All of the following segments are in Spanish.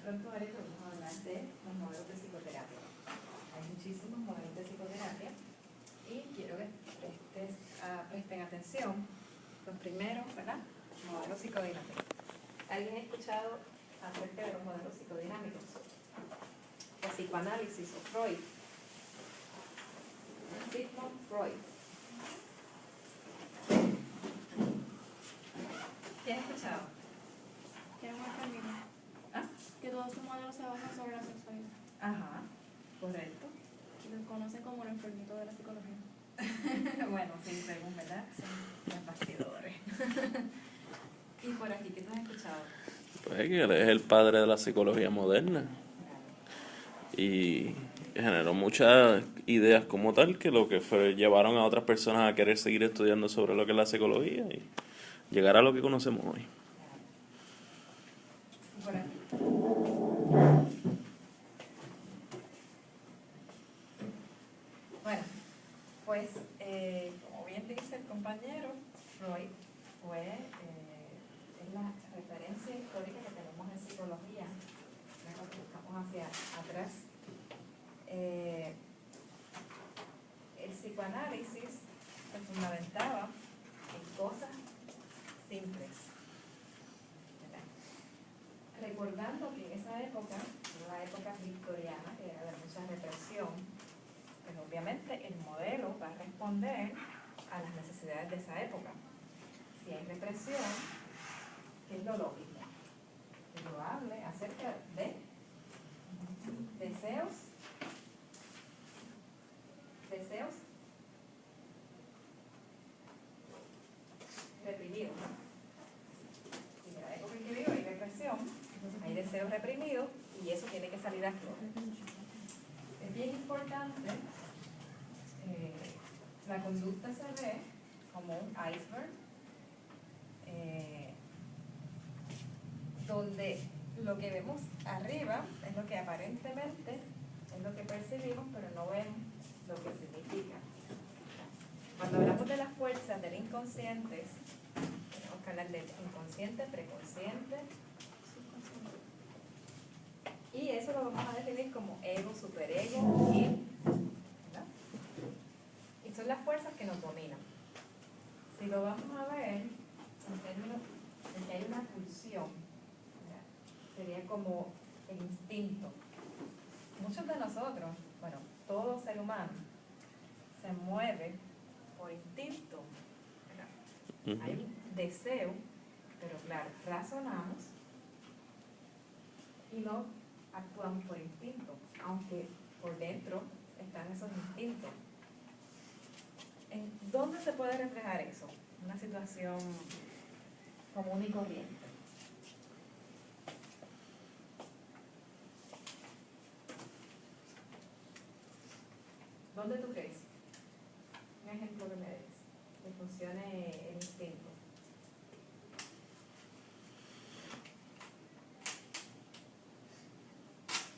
pronto ahorita vamos a hablar de los modelos de psicoterapia. Hay muchísimos modelos de psicoterapia y quiero que presten atención. Los primeros, ¿verdad? Modelos psicodinámicos. ¿Alguien ha escuchado acerca de los modelos psicodinámicos? O psicoanálisis o Freud. Sigmund Freud. ¿Quién ha escuchado? ¿Ah? Que todos sus modelos se basan sobre la sexualidad. Ajá, correcto. Y los conocen como el enfermito de la psicología. Bueno, sí, según, ¿verdad? Sí, los bastidores. Y por aquí, ¿qué tú has escuchado? Pues que él es el padre de la psicología moderna y generó muchas ideas como tal que llevaron a otras personas a querer seguir estudiando sobre lo que es la psicología y llegar a lo que conocemos hoy. Y por aquí. Bueno, pues como bien dice el compañero, Freud es la referencia histórica que tenemos en psicología, lo que buscamos hacia atrás. El psicoanálisis se fundamentaba en cosas simples, ¿verdad? Recordando que en esa época, la época victoriana, que era de mucha represión, pues obviamente el modelo va a responder a las necesidades de esa época. Si hay represión, ¿qué es lo lógico? Que yo hable acerca de deseos reprimidos, ¿no? En la época en que vivo hay represión, hay deseos reprimidos y eso tiene que salir a flor. Es bien importante, la conducta se ve como un iceberg, donde lo que vemos arriba es lo que aparentemente es lo que percibimos, pero no vemos lo que significa. Cuando hablamos de las fuerzas del inconsciente, tenemos que hablar del inconsciente, preconsciente, y eso lo vamos a definir como ego, superego y, ¿verdad? Y son las fuerzas que nos dominan. Si lo vamos a ver en términos de que hay una pulsión, ¿verdad? Sería como el instinto. Muchos de nosotros, bueno, todo ser humano se mueve por instinto, ¿verdad? Hay un deseo, pero claro, razonamos y no actuamos por instinto, aunque por dentro están esos instintos. ¿En dónde se puede reflejar eso? Una situación común y corriente. ¿Dónde tú crees? Un ejemplo que me des, que funcione el instinto.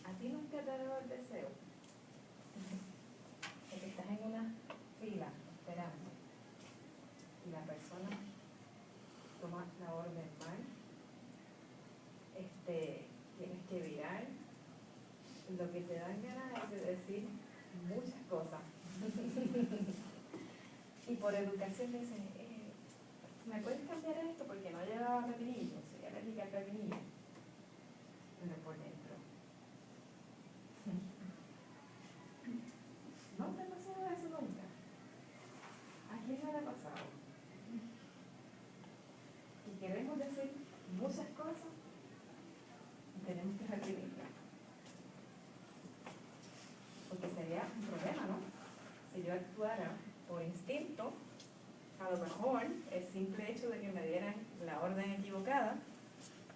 ¿A ti nunca te ha dado el deseo de que estás en una fila esperando y la persona toma la orden mal? Tienes que virar, y lo que te dan ganas es de decir muchas cosas. Y por educación le dicen, ¿me puedes cambiar esto? Porque no llevaba pepinillo, soy alérgica al pepinillo. Pero por dentro. ¿No te ha pasado eso nunca? ¿A quién no le ha pasado? Y queremos decir muchas cosas y tenemos que reprimirlas. Porque sería un problema, ¿no? Si yo actuara por instinto, a lo mejor el simple hecho de que me dieran la orden equivocada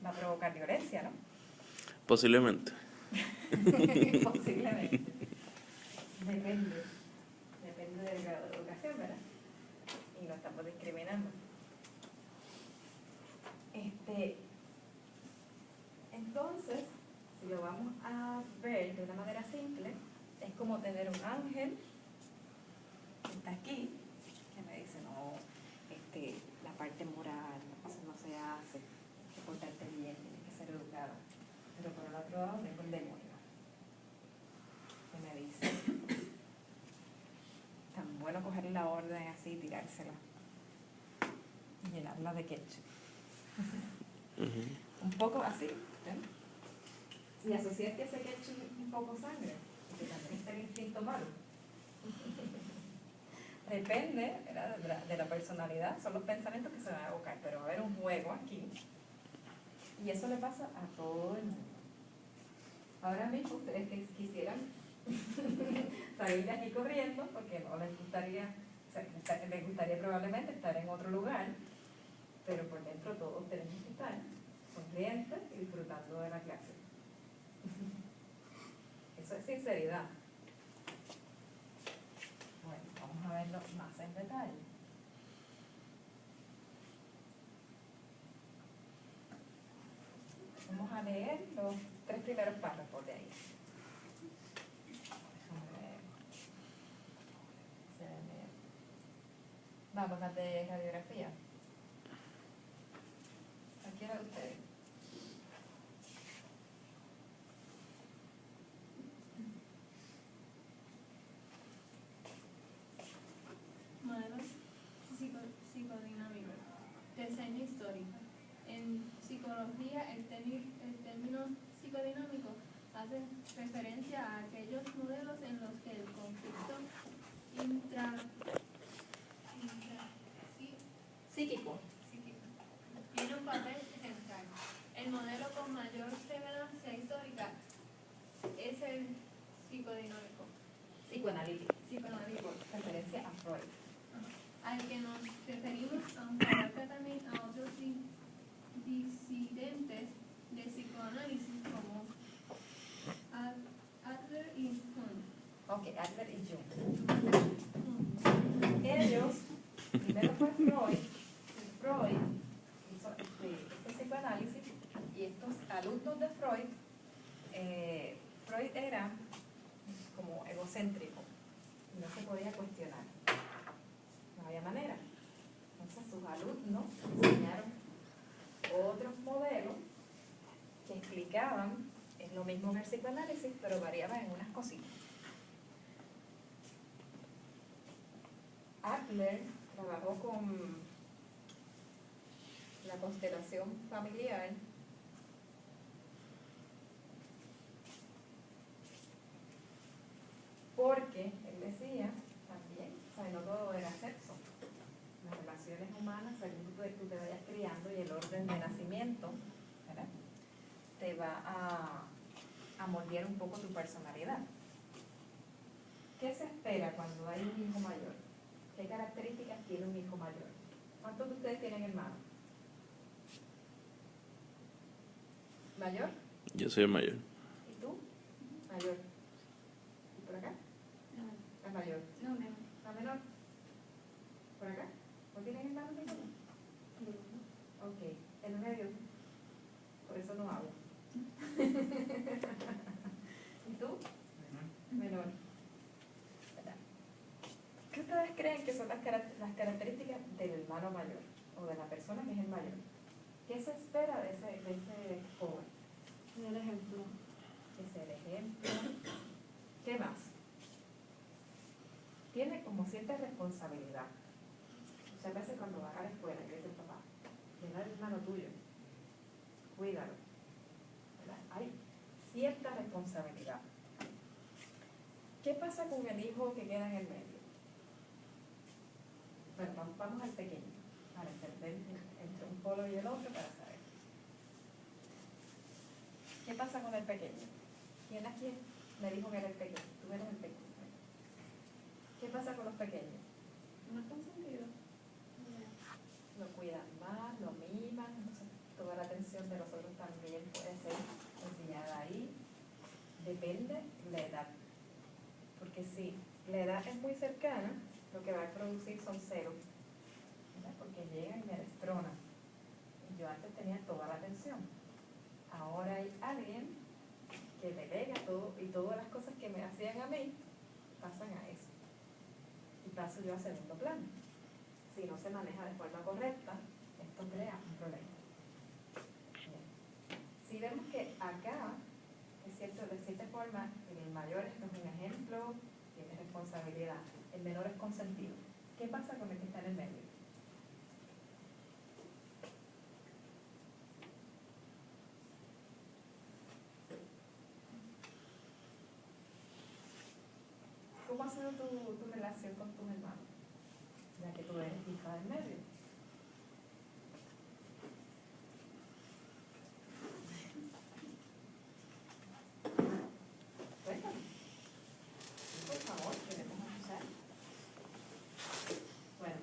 va a provocar violencia, ¿no? Posiblemente. Posiblemente. Depende del grado de educación, ¿verdad? Y no estamos discriminando. Entonces, si lo vamos a ver de una manera simple, es como tener un ángel que está aquí, que me dice, no, la parte moral, eso no se hace, hay que portarte bien, tienes que ser educada. Pero por el otro otro lado tengo el demonio, que me dice, tan bueno coger la orden así y tirársela, y llenarla de ketchup. Un poco así, ¿ven? Y asociar que ese ketchup es un poco sangre, porque también está el instinto malo. Depende, ¿verdad?, de la personalidad, son los pensamientos que se van a evocar, pero va a haber un juego aquí. Y eso le pasa a todo el mundo. Ahora mismo ustedes que quisieran salir de aquí corriendo, porque no les gustaría, o sea, les gustaría probablemente estar en otro lugar, pero por dentro todos tenemos que estar sonrientes y disfrutando de la clase. Eso es sinceridad. Bueno, vamos a verlo más en detalle. Vamos a leer los 3 primeros párrafos de ahí. Déjame ver. Vamos a de radiografía. Cualquiera de ustedes. Modelos psicodinámicos. Diseño histórico. En psicología, el término psicodinámico hace referencia a aquellos modelos en los que el conflicto Psíquico. psíquico tiene un papel central. El modelo con mayor relevancia histórica es el psicodinámico, Psicoanalítico. psicoanalítico, Referencia a Freud. al que nos referimos, aunque abarca también a otros disidentes de psicoanálisis como Adler y Jung. Ok, Adler y Jung. Ellos, primero fue Freud, y Freud hizo este psicoanálisis, y estos alumnos de Freud, Freud era como egocéntrico, no se podía cuestionar, no había manera. Entonces sus alumnos enseñaron otros modelos que explicaban, es lo mismo que el psicoanálisis, pero variaban en unas cositas. Adler trabajó con la constelación familiar, porque él decía también, o sea, no todo era sexo. Las relaciones humanas, según tú te vayas criando y el orden de nacimiento, ¿verdad?, te va a moldear un poco tu personalidad. ¿Qué se espera cuando hay un hijo mayor? ¿Qué características tiene un hijo mayor? ¿Cuántos de ustedes tienen hermanos? ¿Mayor? Yo soy el mayor. ¿Y tú? Mayor. ¿Y por acá? La mayor. No, no. ¿La menor? ¿Por acá? ¿No tienen hermanos ninguno? Ok. ¿En medio? Por eso no hablo. ¿Y tú? Menor. ¿Verdad? ¿Qué ustedes creen que son las características del hermano mayor o de la persona que es el mayor? ¿Qué se espera de ese joven? El ejemplo. Que sea el ejemplo. ¿Qué más? Tiene como cierta responsabilidad. Muchas veces cuando vas a la escuela y dice papá, mira el hermano tuyo, cuídalo. ¿Verdad? Hay cierta responsabilidad. ¿Qué pasa con el hijo que queda en el medio? Bueno, vamos al pequeño, para entender entre un polo y el otro, para saber. ¿Qué pasa con el pequeño? ¿Quién aquí me dijo que era el pequeño? Tú eres el pequeño. ¿Qué pasa con los pequeños? ¿No es consentido? Lo cuidan más, lo miman, entonces toda la atención de los otros también puede ser enseñada ahí. Depende la edad. Porque si la edad es muy cercana, lo que va a producir son celos, ¿verdad? Porque llegan y me destronan. Yo antes tenía toda la atención. Ahora hay alguien que delega todo y todas las cosas que me hacían a mí pasan a eso. Y paso yo a segundo plano. Si no se maneja de forma correcta, esto crea un problema. Bien. Si vemos que acá forma, el mayor esto es un ejemplo, tiene responsabilidad, el menor es consentido. ¿Qué pasa con el que está en el medio? ¿Cómo ha sido tu relación con tus hermanos? Ya que tú eres hija del medio. Cuéntame. Sí, por favor, queremos escuchar. Bueno,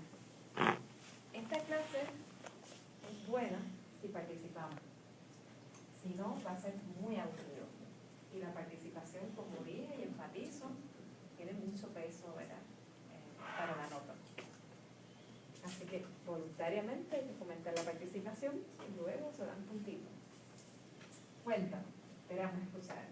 esta clase es buena si participamos. Si no, va a ser muy aburrido. Y la participación, como dije y enfatizo, tiene mucho peso, ¿verdad? Para la nota. Así que voluntariamente hay que fomentar la participación y luego se dan puntitos. Cuéntame, esperamos escuchar.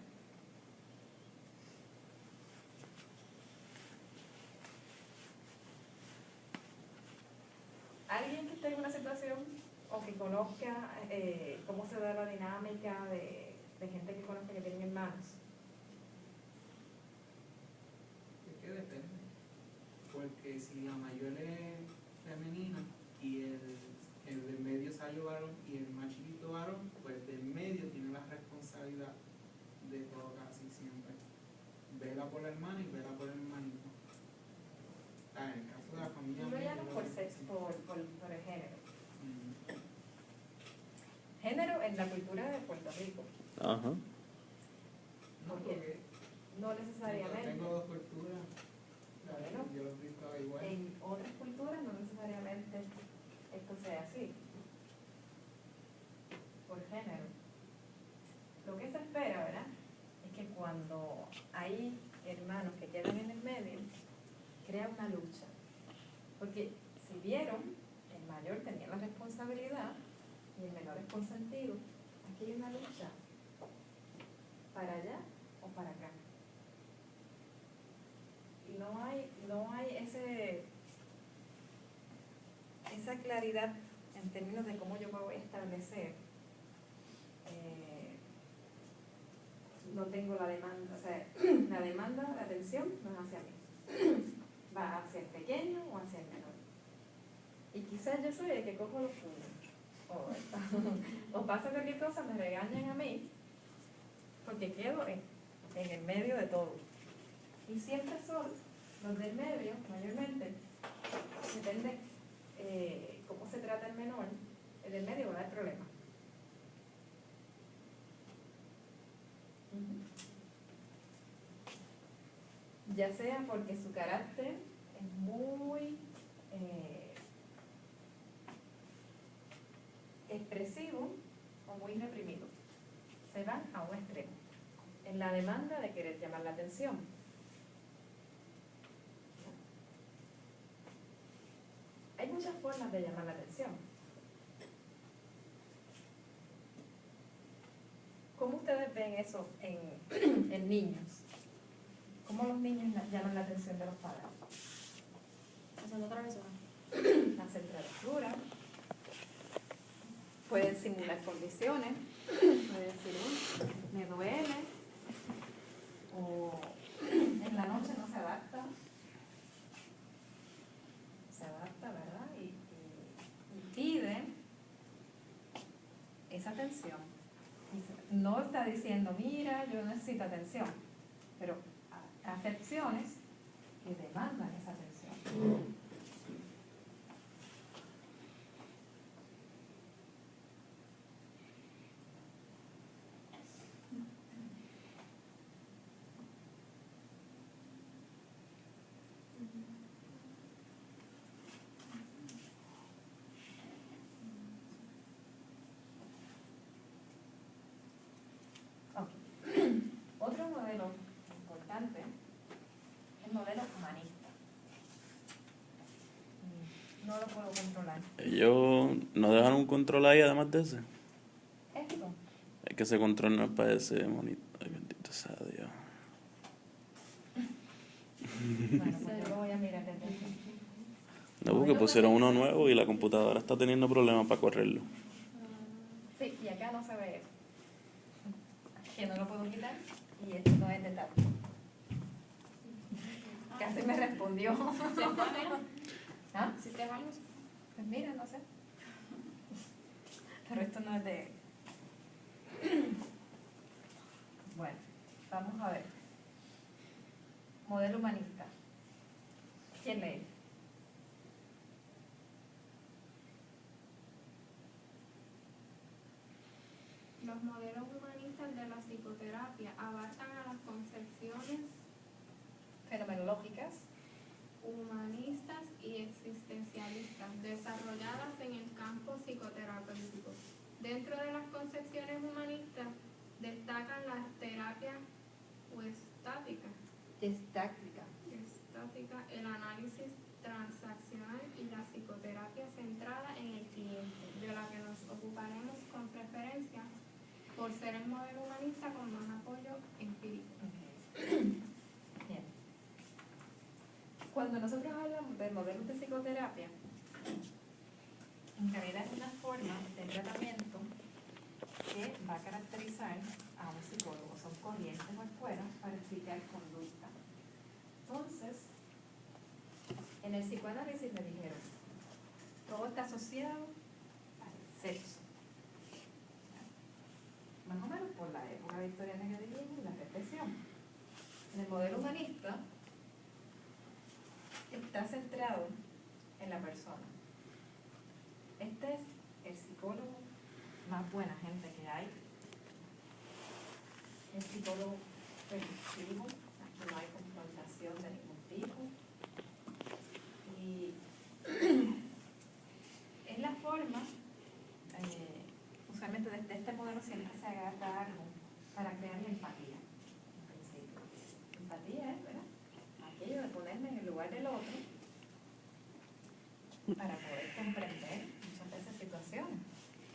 ¿Alguien que esté en una situación o que conozca cómo se da la dinámica de gente que conozca que tienen hermanos? Es que depende. Porque si la mayor es femenina y el del medio salió varón y el más chiquito varón, pues del medio tiene la responsabilidad de todo casi siempre. Vela por la hermana y vela por el hermanito. En el caso de la familia... Tú lo llamas yo por creo que sexo, sí. por el género. Mm. Género en la cultura de Puerto Rico. Ajá. No, porque No necesariamente. tengo dos culturas. Bueno. Yo lo he visto igual. En otras culturas no necesariamente esto sea así. Por género. Lo que se espera, ¿verdad? Es que cuando hay hermanos que quedan en el medio, crea una lucha. Porque si vieron, el mayor tenía la responsabilidad y el menor es consentido, aquí hay una lucha. ¿Para allá o para acá? Y no hay esa claridad en términos de cómo yo me voy a establecer. No tengo la demanda, o sea, la demanda, la atención no es hacia mí, va hacia el pequeño o hacia el menor. Y quizás yo soy el que cojo los puños, o pasa cualquier cosa, me regañan a mí, porque quedo en el medio de todo. Y siempre son los del medio, mayormente, depende cómo se trata el menor, el del medio va a dar problemas. Ya sea porque su carácter es muy expresivo o muy reprimido. Se van a un extremo, en la demanda de querer llamar la atención. Hay muchas formas de llamar la atención. ¿Cómo ustedes ven eso en niños? ¿Cómo los niños llaman la atención de los padres? Haciendo travesuras. Hacer travesuras, pueden simular condiciones, pueden decir, uy, me duele, o en la noche no se adapta, ¿verdad? Y pide esa atención. No está diciendo, mira, yo necesito atención, pero hace acciones que demandan esa atención. Otro modelo importante es el modelo humanista. No lo puedo controlar. Ellos no dejan un control ahí además de ese. Esto. Es que ese control no es para ese monito. Ay, bendito sea Dios. Bueno, pues yo lo voy a mirar desde aquí. No, porque pusieron uno nuevo y la computadora está teniendo problemas para correrlo. Sí, y acá no se ve eso. Que no lo puedo quitar Y esto no es de tacto. Casi me respondió. ¿Ah? Si te vamos. Pues mira, no sé. Pero esto no es de... Bueno, vamos a ver. Modelo humanista. ¿Quién lee? Los modelos humanistas de la psicoterapia abarcan a las concepciones Fenomenológicas. humanistas y existencialistas desarrolladas en el campo psicoterapéutico. Dentro de las concepciones humanistas destacan las terapias estáticas, Estática. el análisis transaccional y la psicoterapia centrada en el cliente, de la que nos ocuparemos con preferencia por ser el modelo humanista con más apoyo empírico. Bien. Cuando nosotros hablamos de modelos de psicoterapia, en realidad es una forma de tratamiento que va a caracterizar a un psicólogo. Son corrientes o escuelas para explicar conducta. Entonces, en el psicoanálisis me dijeron, todo está asociado al sexo. Más o menos por la época victoriana que vivimos y la represión. En el modelo humanista está centrado en la persona. Este es el psicólogo más buena gente que hay. El psicólogo permisivo, aquí no hay confrontación de ningún tipo. Y es la forma, usualmente desde este modelo siempre se agarra algo para crear la empatía. En principio. Empatía es, ¿verdad? Aquello de ponerme en el lugar del otro para poder comprender muchas veces situaciones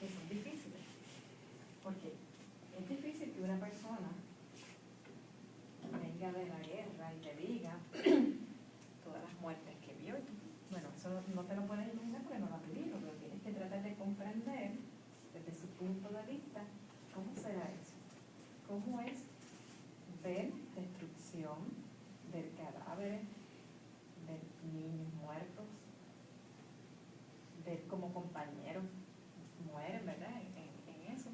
que son difíciles. Porque es difícil que una persona venga de la guerra y te diga todas las muertes que vio. Bueno, eso no te lo puedes imaginar porque no lo has vivido, pero tienes que tratar de comprender desde su punto de vista cómo será eso. Cómo es ver destrucción del cadáver, ver niños muertos, ver cómo compañeros mueren, ¿verdad? En eso.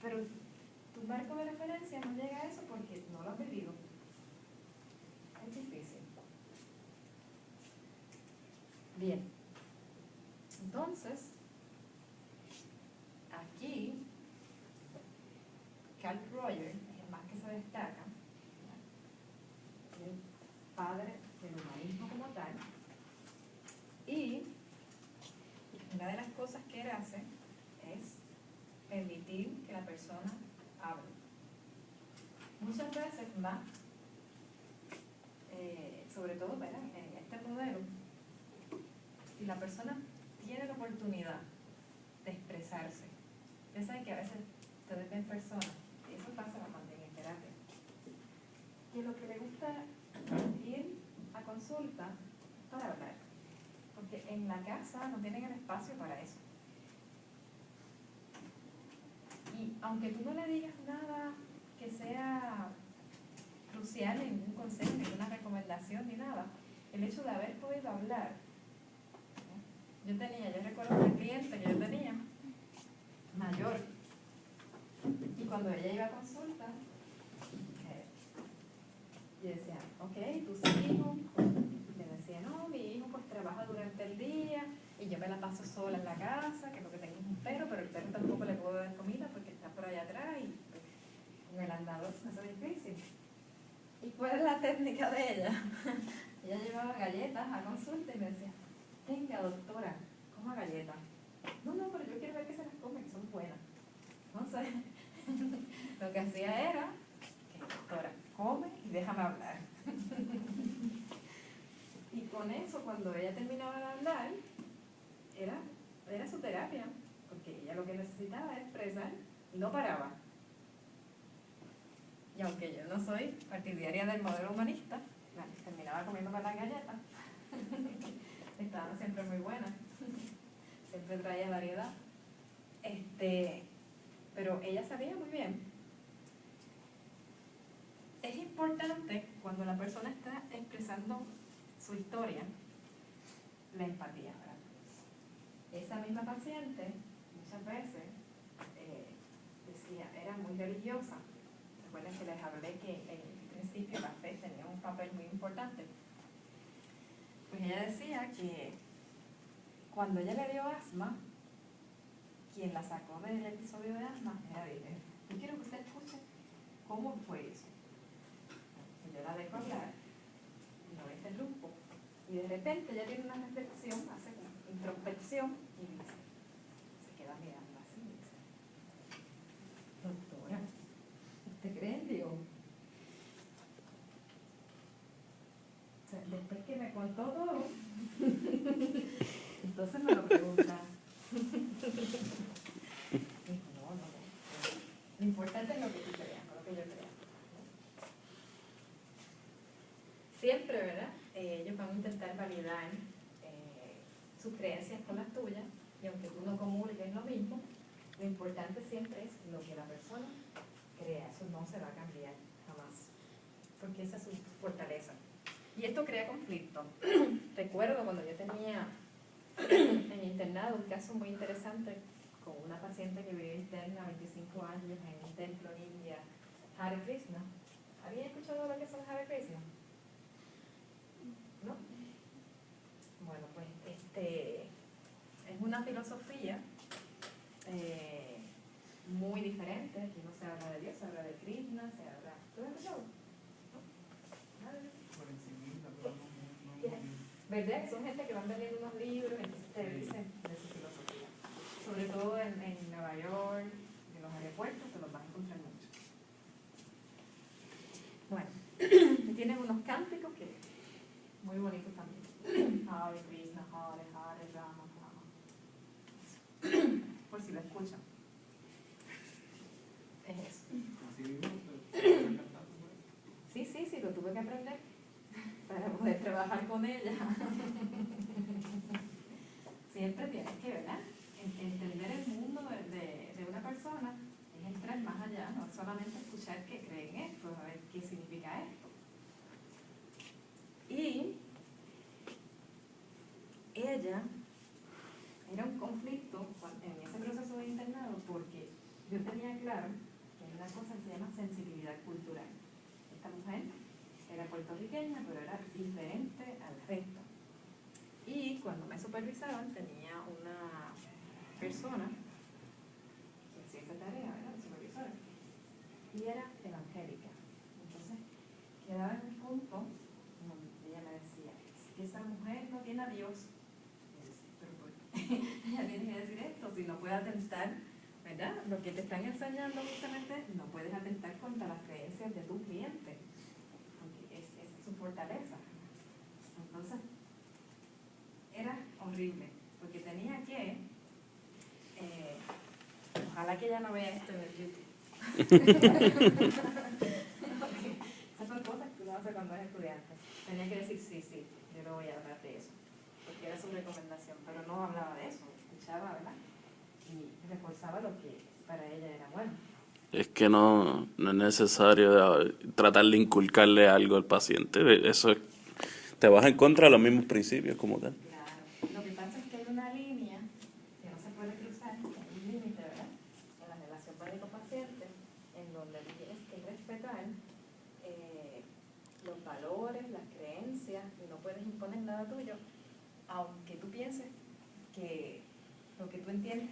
Pero tu marco de referencia no llega a eso porque no lo has vivido. Es difícil. Bien. Entonces, aquí, Carl Rogers es el más que se destaca, el padre del humanismo como tal, y una de las cosas que él hace es permitir que la persona hable. Muchas veces más, sobre todo, ¿verdad?, en este modelo, si la persona tiene la oportunidad de expresarse, ustedes saben que a veces ustedes ven personas, y eso pasa también en terapia, que lo que le gusta ir a consulta es para hablar, porque en la casa no tienen el espacio para eso. Y aunque tú no le digas nada que sea crucial, ningún consejo, ninguna recomendación ni nada, el hecho de haber podido hablar. Yo recuerdo una cliente que yo tenía, mayor, y cuando ella iba a consulta, yo decía, ok, tus hijos, le decía, no, mi hijo pues trabaja durante el día, y yo me la paso sola en la casa, que lo que tengo es un perro, pero el perro tampoco le puedo dar comida porque está por allá atrás, y pues, en el andador se me hace difícil. ¿Y cuál es la técnica de ella? Ella llevaba galletas a consulta y me decía, venga doctora, coma galletas. No, pero yo quiero ver que se las come, que son buenas. Entonces, lo que hacía era, que doctora, come y déjame hablar. Y con eso, cuando ella terminaba de hablar, era su terapia, porque ella lo que necesitaba era expresar y no paraba. Y aunque yo no soy partidaria del modelo humanista, terminaba comiendo las galletas. Estaban siempre muy buenas. Siempre traía variedad. Pero ella sabía muy bien es importante cuando la persona está expresando su historia, la empatía, ¿verdad? Esa misma paciente muchas veces decía, era muy religiosa. Recuerden que les hablé que en el principio la fe tenía un papel muy importante. Pues ella decía que cuando ella le dio asma, quien la sacó del episodio de asma era ella. Yo quiero que usted escuche cómo fue eso. Y yo la dejo hablar, no la interrumpo. Y de repente ella tiene una reflexión, hace una introspección y dice, se queda mirando así y dice, doctora, ¿usted cree en Dios? O sea, después que me contó todo, entonces me lo pregunta. Dijo, no. Lo importante es lo que tú creas, no lo que yo crea. Siempre, ¿verdad? Ellos van a intentar validar sus creencias con las tuyas, y aunque tú no comulgues lo mismo, lo importante siempre es lo que la persona crea. Eso no se va a cambiar jamás, porque esa es su fortaleza. Y esto crea conflicto. Recuerdo cuando yo tenía en internado un caso muy interesante con una paciente que vivió interna 25 años en un templo india, Hare Krishna. ¿Habían escuchado lo que son Hare Krishna? ¿No? Bueno, pues es una filosofía muy diferente. Aquí no se habla de Dios, se habla de Krishna, se habla... ¿Tú has escuchado? ¿No? Nada de eso. Por encimita, pero no. ¿Verdad? Que son gente que van vendiendo unos libros, entonces te dicen de su filosofía. Sobre todo en Nueva York, en los aeropuertos, te los vas a encontrar mucho. Bueno, y tienen unos cánticos que muy bonitos también. Hare Krishna, Hare Hare, Rama, Rama. Por si lo escuchan. Es eso. Así mismo, pero cantando, pues. Sí, lo tuve que aprender para poder trabajar con ella. Siempre tienes que, ¿verdad? Entender el mundo de una persona es entrar más allá, no solamente escuchar que creen esto, a ver qué significa esto. Y ella era un conflicto en ese proceso de internado porque yo tenía claro que hay una cosa que se llama sensibilidad cultural. Esta mujer era puertorriqueña, pero era diferente al resto. Y cuando me supervisaban tenía una persona que hacía esa tarea, ¿verdad? De supervisora, y era evangélica. Entonces quedaba en el punto donde ella me decía, es que esa mujer no tiene a Dios. Y yo decía, pero ¿por qué ella tiene que decir esto? Si no puede atentar, ¿verdad? Lo que te están enseñando justamente, no puedes atentar contra las creencias de tu cliente, porque es su fortaleza. Entonces era horrible, porque tenía que, ojalá que ella no vea esto en el YouTube. Esas son cosas que uno hace cuando es estudiante. Tenía que decir, sí, yo le voy a hablar de eso, porque era su recomendación, pero no hablaba de eso, escuchaba, ¿verdad? Y reforzaba lo que para ella era bueno. Es que no es necesario tratar de inculcarle algo al paciente. Eso es, te vas en contra de los mismos principios como tal. Claro, lo que pasa es que hay una línea que no se puede cruzar, hay un límite, ¿verdad? En la relación médico-paciente, en donde tienes que respetar los valores, las creencias, y no puedes imponer nada tuyo, aunque tú pienses que lo que tú entiendes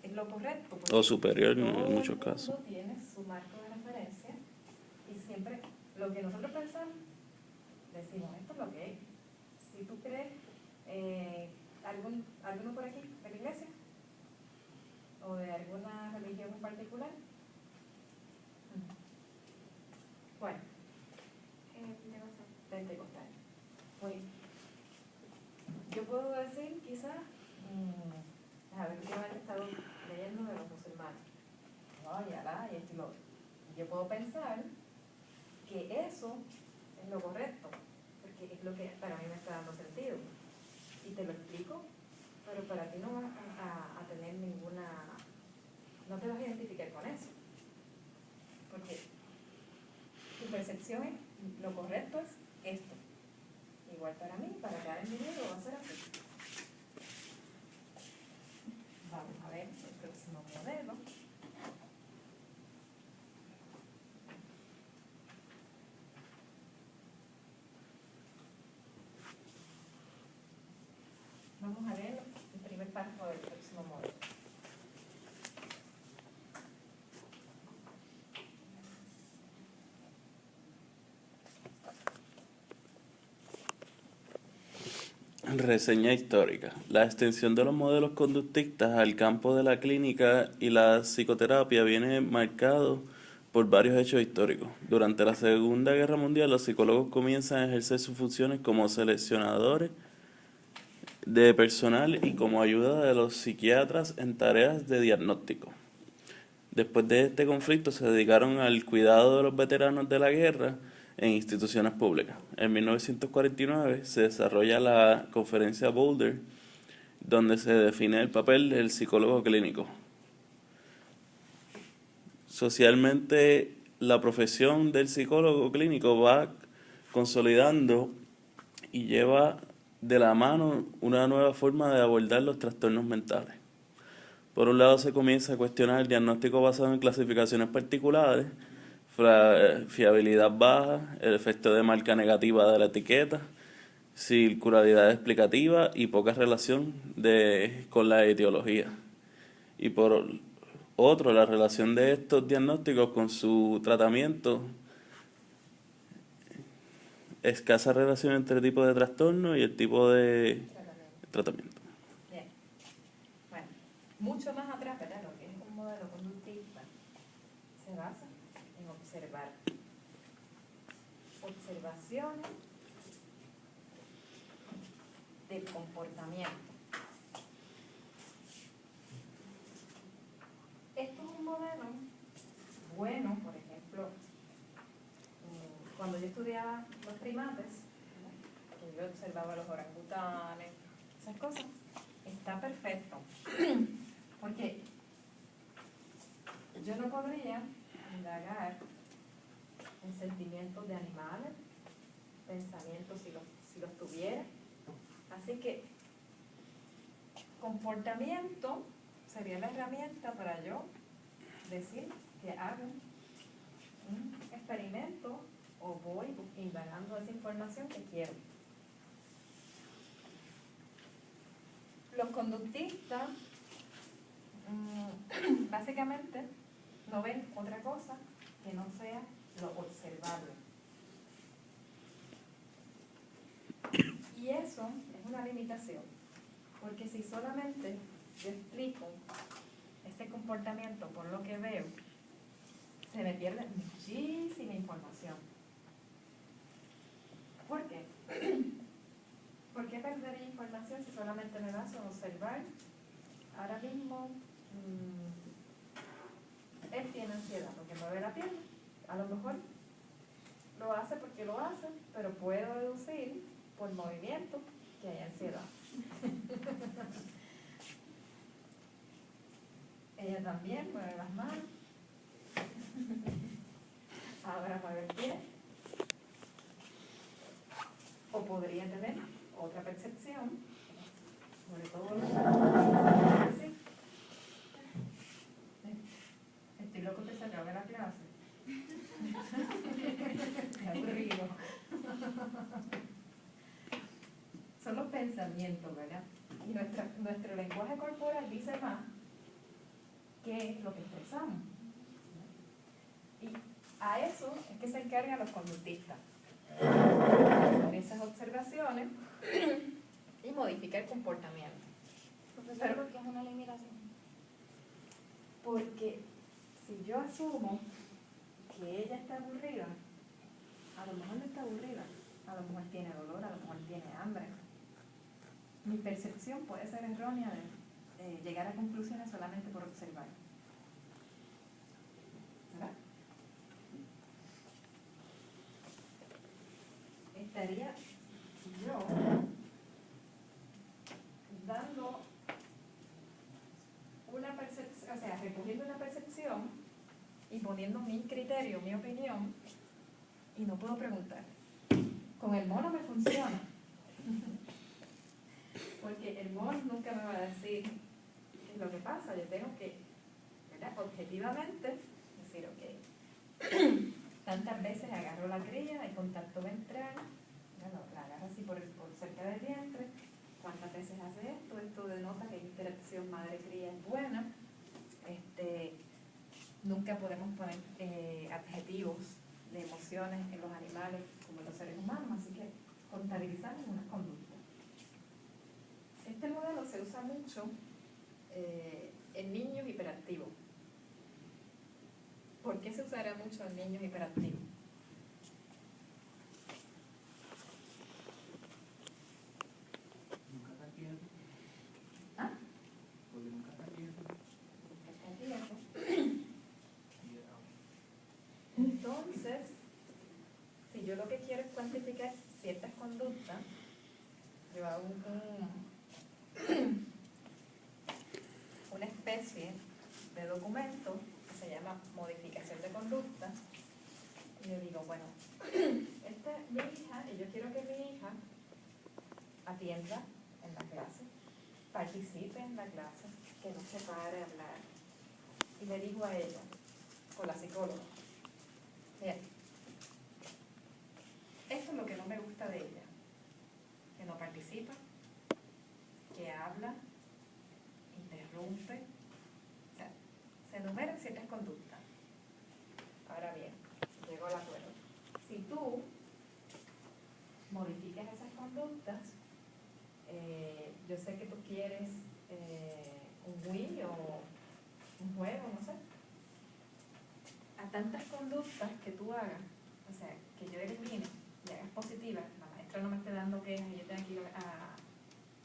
es lo correcto. O superior en todo muchos el casos. mundo tiene su marco de referencia y siempre lo que nosotros pensamos, decimos, esto es lo que es. Si tú crees, ¿alguno por aquí de la iglesia? ¿O de alguna religión en particular? ¿Cuál? Pentecostal. Pues, yo puedo decir quizás, a ver, últimamente he estado leyendo de los musulmanes, ¿no? Y Alá y esto y lo otro. Yo puedo pensar que eso es lo correcto, porque es lo que para mí me está dando sentido. Y te lo explico, pero para ti no vas a tener ninguna, no te vas a identificar con eso. Porque tú percepción es, lo correcto es esto. Igual para mí, para cada individuo va a ser así. Vamos a ver el próximo modelo. Vamos a ver el primer párrafo del próximo modelo. Reseña histórica. La extensión de los modelos conductistas al campo de la clínica y la psicoterapia viene marcado por varios hechos históricos. Durante la Segunda Guerra Mundial, los psicólogos comienzan a ejercer sus funciones como seleccionadores de personal y como ayuda de los psiquiatras en tareas de diagnóstico. Después de este conflicto se dedicaron al cuidado de los veteranos de la guerra en instituciones públicas. En 1949 se desarrolla la conferencia Boulder, donde se define el papel del psicólogo clínico. Socialmente, la profesión del psicólogo clínico va consolidando y lleva de la mano una nueva forma de abordar los trastornos mentales. Por un lado, se comienza a cuestionar el diagnóstico basado en clasificaciones particulares, fiabilidad baja, el efecto de marca negativa de la etiqueta, circularidad explicativa y poca relación con la etiología. Y por otro, la relación de estos diagnósticos con su tratamiento, escasa relación entre el tipo de trastorno y el tipo de tratamiento. Bien. Bueno, mucho más atrás, ¿verdad? Lo que es un modelo conductista se basa en observar. Observaciones del comportamiento. Esto es un modelo bueno, por ejemplo, cuando yo estudiaba los primates, que yo observaba los orangutanes, esas cosas, está perfecto. Porque yo no podría indagar en sentimientos de animales, pensamientos si los tuviera. Así que comportamiento sería la herramienta para yo decir que hago un experimento o voy indagando esa información que quiero. Los conductistas básicamente no ven otra cosa que no sea lo observable. Y eso es una limitación, porque si solamente yo explico ese comportamiento por lo que veo, se me pierde muchísima información. ¿Por qué? ¿Por qué perdería información si solamente me baso en observar? Ahora mismo, él tiene ansiedad porque mueve la pierna. A lo mejor lo hace porque lo hace, pero puedo deducir por movimiento que hay ansiedad. Ella también mueve las manos. Ahora mueve el pie. O podría tener otra percepción, sobre todo los así. Estoy loco que se acabe la clase. Qué aburrido. Son los pensamientos, ¿verdad? Y nuestro lenguaje corporal dice más qué es lo que expresamos. Y a eso es que se encargan los conductistas. Con esas observaciones y modificar el comportamiento. Profesor, ¿por qué es una limitación? Porque si yo asumo que ella está aburrida, a lo mejor no está aburrida, a lo mejor tiene dolor, a lo mejor tiene hambre. Mi percepción puede ser errónea de llegar a conclusiones solamente por observar. ¿Verdad? Estaría yo dando una percepción, recogiendo una percepción y poniendo mi criterio, mi opinión y no puedo preguntar. Con el mono me funciona. Porque el mono nunca me va a decir qué es lo que pasa. Yo tengo que, ¿verdad?, objetivamente decir, ok, tantas veces agarro la cría, hay contacto ventral, bueno, la agarro así por cerca del vientre, cuántas veces hace esto denota que la interacción madre-cría es buena. Nunca podemos poner adjetivos de emociones en los animales como en los seres humanos, así que contabilizamos unas conductas. Este modelo se usa mucho en niños hiperactivos. ¿Por qué se usará mucho en niños hiperactivos? Nunca está quieto. ¿Ah? Porque nunca está quieto. Entonces, si yo lo que quiero es cuantificar ciertas conductas, yo hago una especie de documento que se llama modificación de conducta, y yo digo, bueno, esta es mi hija y yo quiero que mi hija atienda en la clase, participe en la clase, que no se pare a hablar. Y le digo a ella, con la psicóloga, bien, esto es lo que no me gusta de ella, que no participa, que habla, interrumpe, o sea, se enumeran ciertas conductas. Ahora bien, llego al acuerdo. Si tú modificas esas conductas, yo sé que tú quieres un Wii o un juego, no sé. A tantas conductas que tú hagas, o sea, que yo elimine y hagas positivas, la maestra no me esté dando quejas y yo tenga que ir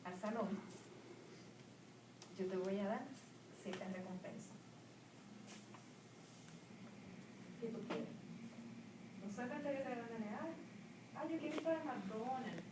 al salón, yo te voy a dar ciertas recompensas. ¿Qué tú quieres? No solamente que te van a negar, yo quiero ir para McDonald's.